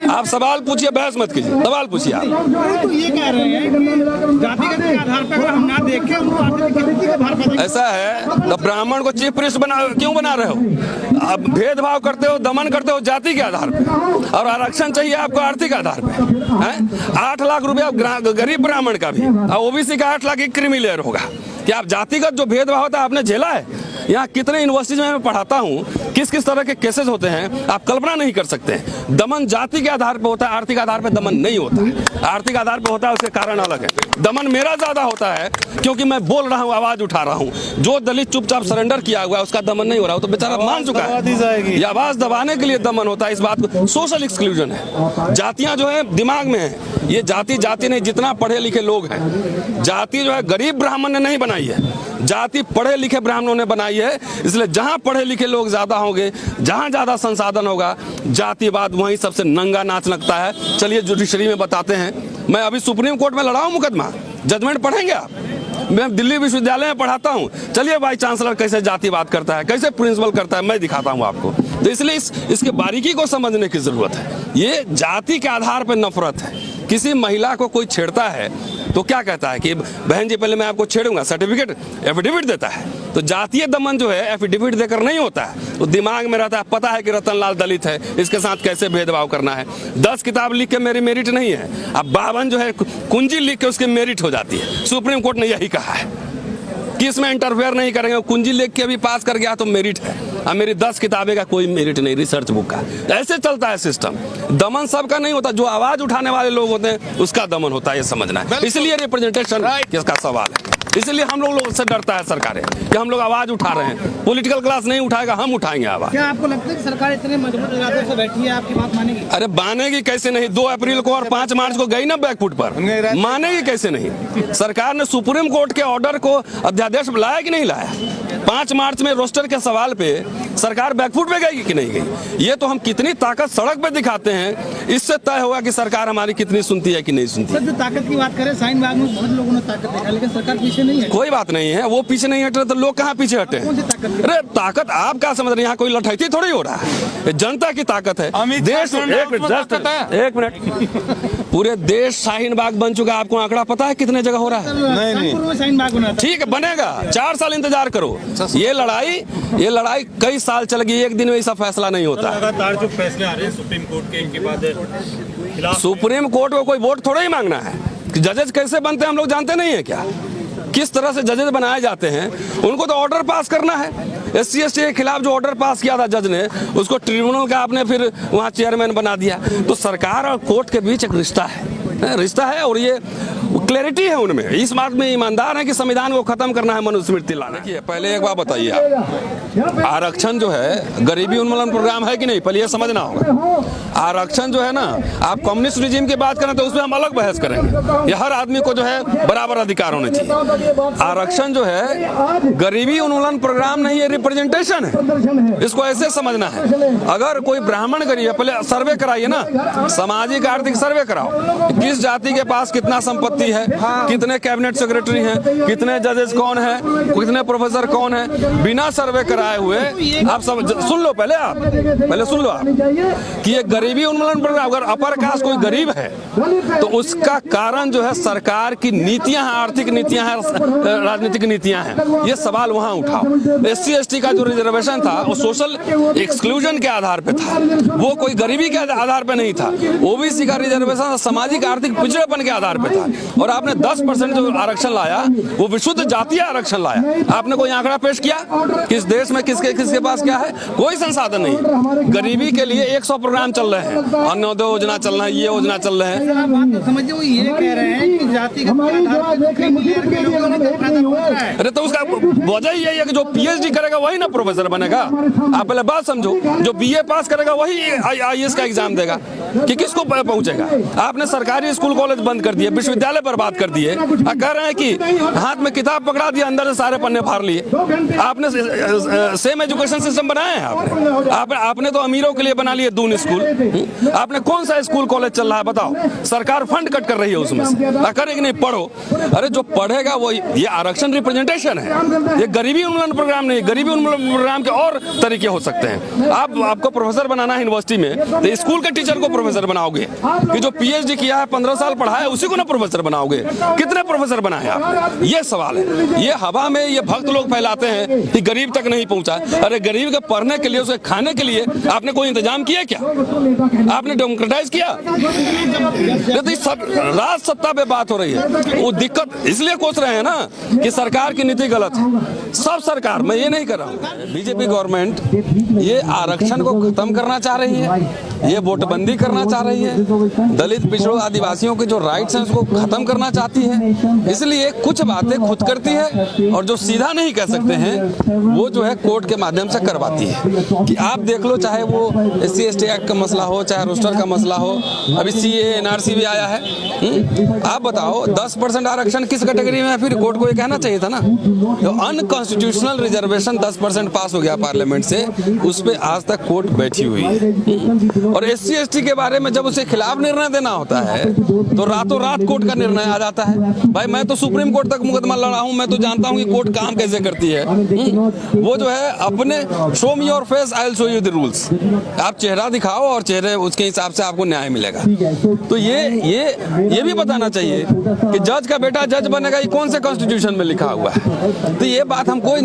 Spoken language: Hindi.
आप सवाल पूछिए, बहस मत कीजिए, सवाल पूछिए आप। तो ये कह रहे हैं कि जातिगत के आधार पर अगर हम ना देखें उनको आर्थिक के आधार पर ऐसा है तो ब्राह्मण को चीफ प्रीस्ट क्यों बना रहे हो? आप भेदभाव करते हो, दमन करते हो जाति के आधार पे, और आरक्षण चाहिए आपको आर्थिक आधार पे हैं? 8 लाख रुपया गरीब ब्राह्मण का भी, और ओबीसी का 8 लाख एक क्रीमी लेयर होगा। क्या आप जातिगत जो भेदभाव होता है आपने झेला है? यहाँ कितने यूनिवर्सिटीज में मैं पढ़ाता हूँ, किस किस तरह के केसेस होते हैं आप कल्पना नहीं कर सकते हैं। दमन जाति के आधार पे होता है, आर्थिक आधार पे दमन नहीं होता है। आर्थिक आधार पे होता है, उसके कारण अलग है। दमन मेरा ज्यादा होता है क्योंकि मैं बोल रहा हूँ, आवाज उठा रहा हूँ। जो दलित चुपचाप सरेंडर किया हुआ है उसका दमन नहीं हो रहा, वो तो बेचारा मान चुका है। ये आवाज दबाने के लिए दमन होता है। इस बात को सोशल एक्सक्लूजन है। जातियां जो है दिमाग में है, ये जाति जाति नहीं, जितना पढ़े लिखे लोग हैं। जाति जो है गरीब ब्राह्मण ने नहीं बनाई है, जाति पढ़े लिखे ब्राह्मणों ने बनाई है। इसलिए जहां पढ़े लिखे लोग ज्यादा होंगे, जहां ज्यादा संसाधन होगा, जातिवाद वहीं सबसे नंगा नाच लगता है। चलिए जुडिशरी में बताते हैं। मैं अभी सुप्रीम कोर्ट में लड़ा हूं मुकदमा, जजमेंट पढ़ेंगे आप? मैं दिल्ली विश्वविद्यालय में पढ़ाता हूं। चलिए वाइस चांसलर कैसे जातिवाद करता है, कैसे प्रिंसिपल करता है, मैं दिखाता हूं आपको। तो इसलिए इसके बारीकी को समझने की जरूरत है। ये जाति के आधार पर नफरत है। किसी महिला को कोई छेड़ता है तो क्या कहता है कि बहन जी पहले मैं आपको छेड़ूंगा, सर्टिफिकेट एफिडेविट देता है। तो जातीय दमन जो है एफिडेविट देकर नहीं होता है, तो दिमाग में रहता है, पता है कि रतनलाल दलित है, इसके साथ कैसे भेदभाव करना है। 10 किताब लिख के मेरी मेरिट नहीं है, अब 52 जो है कुंजी लिख के उसकी मेरिट हो जाती है। सुप्रीम कोर्ट ने यही कहा है कि इसमें इंटरफेयर नहीं करेंगे। कुंजी लिख के अभी पास कर गया तो मेरिट है, और मेरी 10 किताबें का कोई मेरिट नहीं, रिसर्च बुक का। ऐसे चलता है सिस्टम। दमन सबका नहीं होता, जो आवाज उठाने वाले लोग होते हैं उसका दमन होता है, ये समझना है। इसलिए रिप्रेजेंटेशन किसका सवाल है, इसलिए हम लोग से डरता है सरकारें कि हम लोग आवाज उठा रहे हैं। पॉलिटिकल क्लास नहीं उठाएगा, हम उठाएंगे आवाज। क्या आपको लगता है कि सरकार इतने मजबूत इरादे से बैठी है, आपकी बात मानेगी? अरे मानेगी कैसे नहीं? 2 अप्रैल को और 5 मार्च को गई ना बैकफुट पर, मानेगी कैसे नहीं? सरकार ने सुप्रीम कोर्ट के ऑर्डर को अध्यादेश लाया कि नहीं लाया? 5 मार्च में रोस्टर के सवाल पे सरकार बैकफुट पे गई कि नहीं गई? ये तो हम कितनी ताकत सड़क पे दिखाते हैं, इससे तय होगा कि सरकार हमारी कितनी सुनती है कि नहीं सुनती। सर, जो ताकत की बात करें, शाहीन बाग में बहुत लोगों ने ताकत दिखाई, लेकिन सरकार पीछे नहीं है। कोई बात नहीं है, वो पीछे नहीं हट रहे तो लोग कहाँ पीछे हटे? अरे ताकत आप क्या समझ रहे हैं? यहाँ कोई लठैती थोड़ी हो रहा है, जनता की ताकत है। देश एक मिनट पूरे देश शाहीन बाग बन चुका है। आपको आंकड़ा पता है कितने जगह हो रहा है? नहीं, शाहीन बाग बना था। ठीक है, बनेगा। 4 साल इंतजार करो। ये लड़ाई कई साल चल गई, एक दिन में ऐसा फैसला नहीं होता। लगातार जो फैसले आ रहे हैं सुप्रीम कोर्ट के, इनके बाद सुप्रीम कोर्ट को कोई वोट थोड़ा ही मांगना है। जजेस कैसे बनते हैं हम लोग जानते नहीं है क्या? किस तरह से जजेस बनाए जाते हैं? उनको तो ऑर्डर पास करना है। SC ST के खिलाफ जो ऑर्डर पास किया था जज ने, उसको ट्रिब्यूनल का आपने फिर वहां चेयरमैन बना दिया। तो सरकार और कोर्ट के बीच एक रिश्ता है, और ये क्लैरिटी है उनमें। इस बात में ईमानदार है कि संविधान को खत्म करना है, मनुस्मृति लाना है। पहले एक बात बताइए, आप आरक्षण जो है गरीबी उन्मूलन प्रोग्राम है कि नहीं, पहले ये समझना होगा। आरक्षण जो है ना, आप कम्युनिस्ट रिजीम की बात करें तो उसमें हम अलग बहस करेंगे। ये हर आदमी को जो है बराबर अधिकार होने चाहिए। आरक्षण जो है गरीबी उन्मूलन प्रोग्राम नहीं है, रिप्रेजेंटेशन है। इसको ऐसे समझना है। अगर कोई ब्राह्मण गरीब है, पहले सर्वे कराइए ना, सामाजिक आर्थिक सर्वे कराओ, किस जाति के पास कितना संपत्ति है, कितने कैबिनेट सेक्रेटरी हैं, कितने जजेस कौन है, कितने प्रोफेसर कौन है। बिना सर्वे कराए हुए आप सब सुन लो, पहले सुन लो आप कि ये गरीबी उन्मूलन प्रोग्राम, अगर अपर कास्ट कोई गरीब है तो उसका कारण जो है सरकार की नीतियां हैं, आर्थिक नीतियां हैं, राजनीतिक नीतियां हैं। ये सवाल वहां उठाओ। SC ST का जो रिजर्वेशन था वो सोशल एक्सक्लूजन के आधार पे था, वो कोई गरीबी के आधार पे नहीं था। OBC का रिजर्वेशन सामाजिक आर्थिक पिछड़ेपन के आधार पे था। और आपने 10% जो आरक्षण लाया वो विशुद्ध जातीय आरक्षण लाया। आपने कोई आंकड़ा पेश किया किस देश में किसके पास क्या है? कोई संसाधन नहीं। गरीबी के लिए 100 प्रोग्राम चल रहे हैं, अन्योदय योजना चल रहा है, ये योजना चल रहे हैं। समझिए वो ये कह रहे हैं कि जातिगत अरे तो उसका वजह यही है कि जो PhD करेगा वही ना प्रोफेसर बनेगा। आप पहले बात समझो, जो BA पास करेगा वही IAS का एग्जाम देगा कि किसको पहुंचेगा। आपने सरकारी स्कूल कॉलेज बंद कर दिए, विश्वविद्यालय साले बर्बाद कर दिए। कह रहे हैं कि हाथ में किताब पकड़ा दिया, अंदर से सारे पन्ने फाड़ लिए। आपने सेम एजुकेशन सिस्टम बनाया है आपने तो अमीरों के लिए बना लिए दून स्कूल। आपने कौन सा स्कूल कॉलेज चल रहा है बताओ? सरकार फंड कट कर रही है उसमें से। करे कि नहीं पढ़ो। अरे जो पढ़ेगा वो, ये आरक्षण रिप्रेजेंटेशन है, ये गरीबी उन्मूलन प्रोग्राम नहीं। गरीबी उन्मूलन प्रोग्राम के और तरीके हो सकते हैं। आपको प्रोफेसर बनाना है यूनिवर्सिटी में, तो स्कूल के टीचर को प्रोफेसर बनाओगे कि जो पीएचडी किया है 15 साल पढ़ा है उसी को ना प्रोफेसर बनाओगे? कितने प्रोफेसर बनाए आप? ये सवाल है। ये हवा में ये भक्त लोग फैलाते हैं कि गरीब तक नहीं पहुंचा। अरे गरीब के पढ़ने के लिए, उसे खाने के लिए आपने कोई इंतजाम किया क्या? आपने डेमोक्रेटाइज किया? राज सत्ता पे बात हो रही है। वो दिक्कत इसलिए कोस रहे हैं ना कि सरकार की नीति गलत है। सब सरकार, मैं ये नहीं कर रहा हूँ, बीजेपी गवर्नमेंट ये आरक्षण को खत्म करना चाह रही है, ये वोटबंदी करना चाह रही है, दलित पिछड़ों आदिवासियों के जो राइट्स हैं उसको खत्म करना चाहती है। इसलिए कुछ बातें खुद करती है और जो सीधा नहीं कह सकते हैं वो जो है कोर्ट के माध्यम से करवाती है। कि आप देख लो, चाहे वो SC/ST एक्ट का मसला हो, चाहे रोस्टर का मसला हो, अभी CA NRC भी आया है। आप बताओ 10% आरक्षण किस कैटेगरी में है? फिर कोर्ट को ये कहना चाहिए था ना। तो अनकॉन्स्टिट्यूशनल रिजर्वेशन 10% पास हो गया पार्लियामेंट से, उस पर आज तक कोर्ट बैठी हुई है। और SC/ST के बारे में जब उसे खिलाफ निर्णय देना होता है तो रातों रात कोर्ट का निर्णय आ जाता है। भाई मैं तो सुप्रीम कोर्ट तक मुकदमा लड़ा हूं, मैं तो जानता हूं कि कोर्ट काम कैसे करती है। वो जो है अपने show me your face, I will show you the rules. आप चेहरा दिखाओ और चेहरे उसके हिसाब से आपको न्याय मिलेगा। तो ये भी बताना चाहिए कि जज का बेटा जज बनेगा, ये कौन से कॉन्स्टिट्यूशन में लिखा हुआ है? तो ये बात हमको